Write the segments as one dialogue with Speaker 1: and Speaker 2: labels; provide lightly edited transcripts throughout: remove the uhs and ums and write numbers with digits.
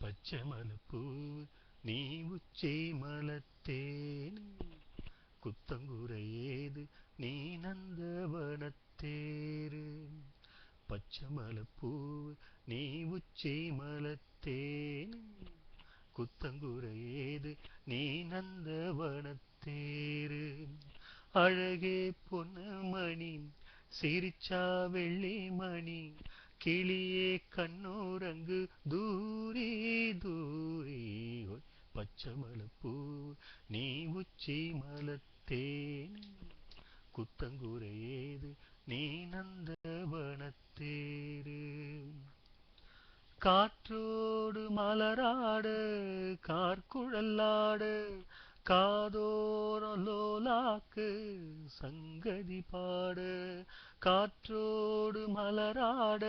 Speaker 1: பச்சை மலைப்பூவு நீ உச்சி மலத்தேனு குத்தங்குறை ஏது நீ நந்தவனத்தேரு. பச்சை மலைப்பூவு நீ உச்சி மலத்தேனு குத்தங்குறை ஏது நீ நந்தவனத்தேரு. அழகே பொன்னுமணி சிரிச்சா வெள்ளி மணி கிளியே கண்ணூரங்கு தூரி தூரி. பச்சை மலைப்பூவு நீ உச்சி மலத்தேனு குத்தங்குறை ஏது நீ நந்தவனத்தேரு. காற்றோடு மலராட கார்குழலாட காதோரம் லோலாக்கு சங்கதி பாட. காற்றோடு மலராட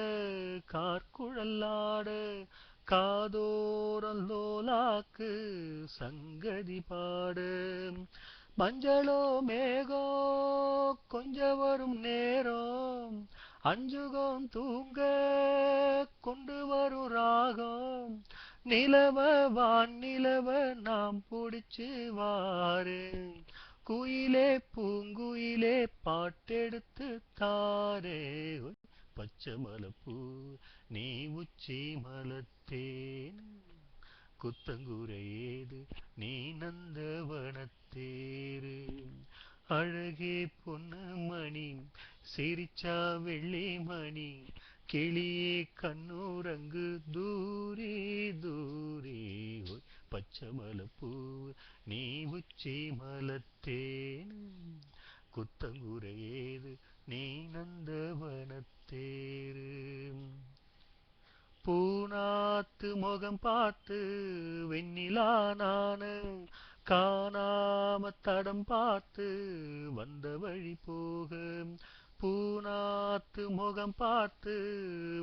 Speaker 1: கார்குழலாட காதோரம் லோலாக்கு சங்கதி பாட. மஞ்சளோ மேகோ கொஞ்ச வரும் நேரம் அஞ்சுகம் தூங்க கொண்டு வரும் ராகம். நிலவ வான் நிலவ நாம் பிடிச்சு வாரு குயிலே பூங்குயிலே பாட்டெடுத்து தாரே. பச்சை மலைப்பூ நீ உச்சி மலத்தேனு குத்தங்குறை ஏது நீ நந்தவனத்தேரு. அழகே பொன்னுமணி சிரிச்சா வெள்ளி மணி கிளியே கண்ணூரங்கு தூரி தூரி. பச்சை மலைப்பூவு நீ உச்சி மலத்தேனு குத்தங்குறை ஏது நீ நந்தவனத்தேரு. பூனாத்து முகம் பார்த்து வெண்ணிலா நானு காணாம தடம் பார்த்து வந்த வழி போக. பூனாத்து முகம் பார்த்து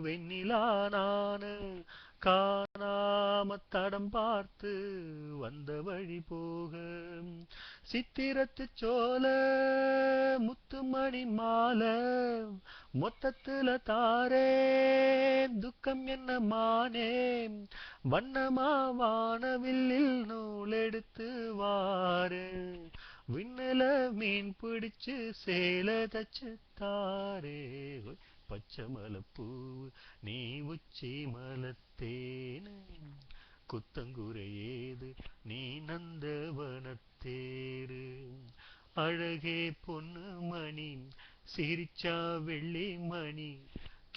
Speaker 1: வெண்ணிலா நானு காணாம தடம் பார்த்து வந்த வழி போக. சித்திரத்து சோல முத்துமணி மாலை மொத்தத்துல தாரே துக்கம் என்ன மானே. வண்ணமா வானவில்லில் நூலெடுத்து வாரு விண்ணுல மீன் பிடிச்சு சேல தச்சு தாரே. பச்சை மலைப்பூவு நீ உச்சி மலத்தேனு குத்தங்குறை ஏது நீ நந்தவனத்தேரு. அழகே பொன்னுமணி சிரிச்சா வெள்ளி மணி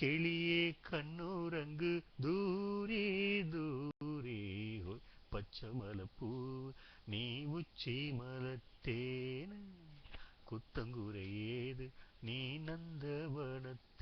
Speaker 1: கிளியே கண்ணூரங்கு தூரி தூரி. பச்சை மலைப்பூவு நீ உச்சி மலத்தேனு குத்தங்குறை ஏது நீ நந்தவனத்தேரு.